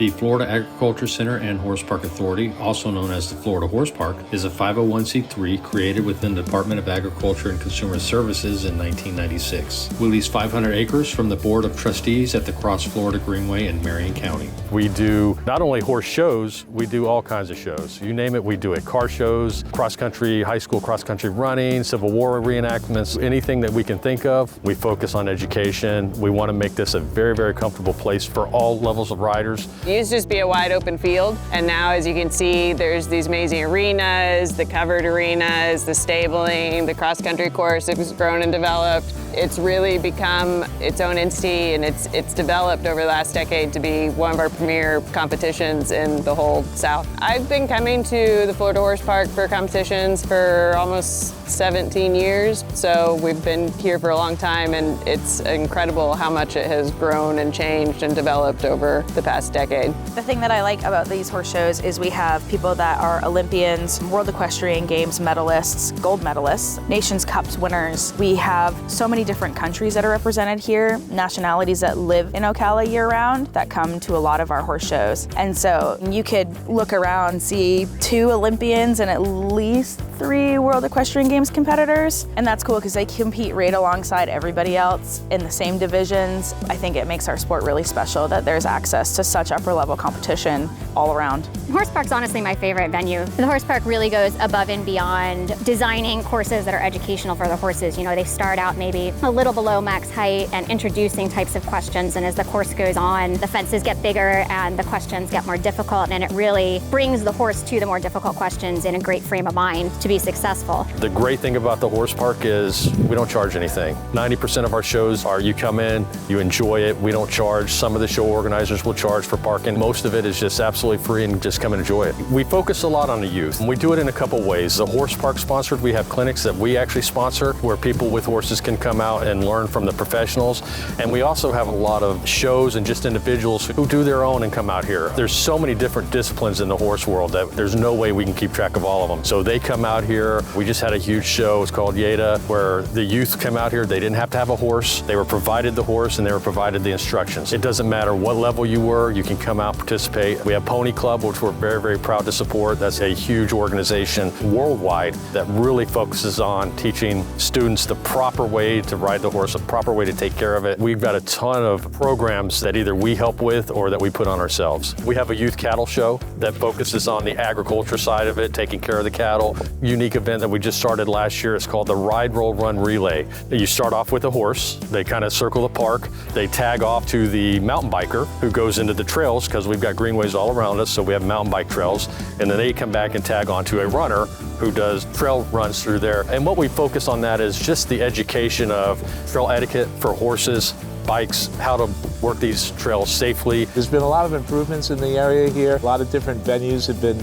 The Florida Agriculture Center and Horse Park Authority, also known as the Florida Horse Park, is a 501c3 created within the Department of Agriculture and Consumer Services in 1996. We lease 500 acres from the Board of Trustees at the Cross Florida Greenway in Marion County. We do not only horse shows, we do all kinds of shows. You name it, we do it. Car shows, cross-country, high school cross-country running, Civil War reenactments, anything that we can think of. We focus on education. We want to make this a very, very comfortable place for all levels of riders. It used to just be a wide open field, and now, as you can see, there's these amazing arenas, the covered arenas, the stabling, the cross-country course has grown and developed. It's really become its own entity, and it's developed over the last decade to be one of our premier competitions in the whole South. I've been coming to the Florida Horse Park for competitions for almost 17 years, so we've been here for a long time, and it's incredible how much it has grown and changed and developed over the past decade. The thing that I like about these horse shows is we have people that are Olympians, World Equestrian Games medalists, gold medalists, Nations Cups winners. We have so many different countries that are represented here, nationalities that live in Ocala year-round that come to a lot of our horse shows. And so you could look around, see 2 Olympians and at least 3 World Equestrian Games competitors. And that's cool because they compete right alongside everybody else in the same divisions. I think it makes our sport really special that there's access to such upper level competition all around. Horse Park's honestly my favorite venue. The Horse Park really goes above and beyond designing courses that are educational for the horses. You know, they start out maybe a little below max height and introducing types of questions, and as the course goes on, the fences get bigger and the questions get more difficult, and it really brings the horse to the more difficult questions in a great frame of mind to be successful. The great thing about the Horse Park is we don't charge anything. 90% of our shows are you come in, you enjoy it, we don't charge. Some of the show organizers will charge for parking. Most of it is just absolutely free and just come and enjoy it. We focus a lot on the youth, and we do it in a couple ways. The Horse Park sponsored, we have clinics that we actually sponsor where people with horses can come out and learn from the professionals. And we also have a lot of shows and just individuals who do their own and come out here. There's so many different disciplines in the horse world that there's no way we can keep track of all of them. So they come out here. We just had a huge show, it's called Yeda, where the youth come out here. They didn't have to have a horse. They were provided the horse and they were provided the instructions. It doesn't matter what level you were, you can come out, participate. We have Pony Club, which we're very, very proud to support. That's a huge organization worldwide that really focuses on teaching students the proper way to ride the horse, the proper way to take care of it. We've got a ton of programs that either we help with or that we put on ourselves. We have a youth cattle show that focuses on the agriculture side of it, taking care of the cattle. Unique event that we just started last year. It's called the Ride, Roll, Run Relay. You start off with a horse. They kind of circle the park. They tag off to the mountain biker who goes into the trails because we've got greenways all around us, so we have mountain bike trails. And then they come back and tag onto a runner who does trail runs through there. And what we focus on that is just the education of trail etiquette for horses, bikes, how to work these trails safely. There's been a lot of improvements in the area here. A lot of different venues have been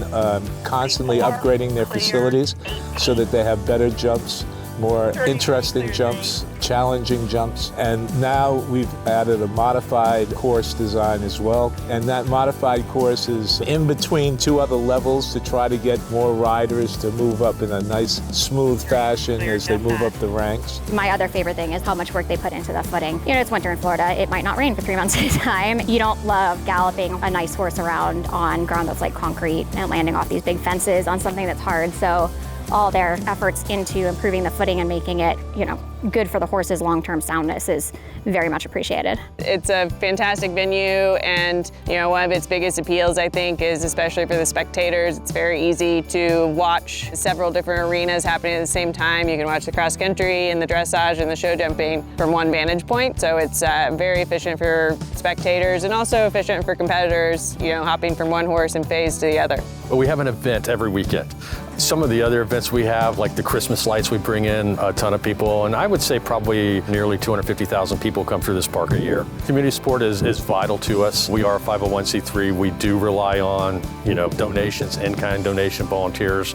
constantly upgrading their facilities so that they have better jumps, more interesting jumps, challenging jumps. And now we've added a modified course design as well. And that modified course is in between 2 other levels to try to get more riders to move up in a nice, smooth fashion as they move up the ranks. My other favorite thing is how much work they put into the footing. You know, it's winter in Florida. It might not rain for 3 months at a time. You don't love galloping a nice horse around on ground that's like concrete and landing off these big fences on something that's hard. So all their efforts into improving the footing and making it, you know, good for the horse's long-term soundness is very much appreciated. It's a fantastic venue, and you know, one of its biggest appeals, I think, is especially for the spectators. It's very easy to watch several different arenas happening at the same time. You can watch the cross country and the dressage and the show jumping from one vantage point. So it's very efficient for spectators and also efficient for competitors, you know, hopping from one horse and phase to the other. We have an event every weekend. Some of the other events we have, like the Christmas lights, we bring in a ton of people, and I would say probably nearly 250,000 people come through this park a year. Community support is vital to us. We are a 501c3. We do rely on, you know, donations, in-kind donation, volunteers.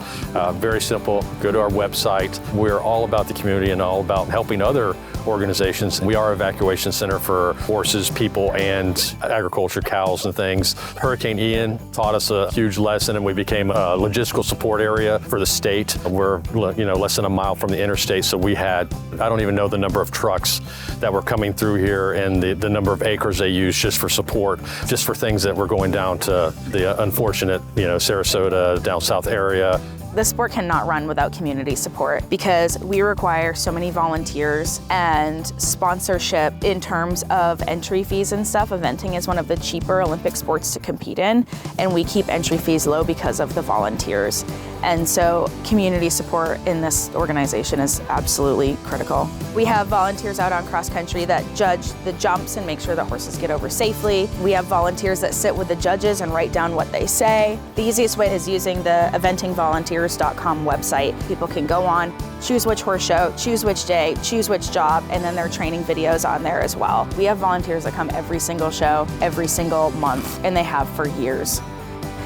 Very simple. Go to our website. We're all about the community and all about helping other organizations. We are an evacuation center for horses, people, and agriculture, cows and things. Hurricane Ian taught us a huge lesson, and we became a logistical support area for the state. We're less than a mile from the interstate, so we had, I don't even know the number of trucks that were coming through here and the number of acres they used just for support, just for things that were going down to the unfortunate, Sarasota, down south area. The sport cannot run without community support because we require so many volunteers and sponsorship in terms of entry fees and stuff. Eventing is one of the cheaper Olympic sports to compete in, and we keep entry fees low because of the volunteers. And so community support in this organization is absolutely critical. We have volunteers out on cross country that judge the jumps and make sure the horses get over safely. We have volunteers that sit with the judges and write down what they say. The easiest way is using the eventingvolunteers.com website. People can go on, choose which horse show, choose which day, choose which job, and then there are training videos on there as well. We have volunteers that come every single show, every single month, and they have for years.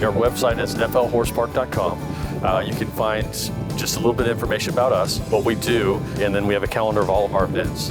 Our website is flhorsepark.com. You can find just a little bit of information about us, what we do, and then we have a calendar of all of our events.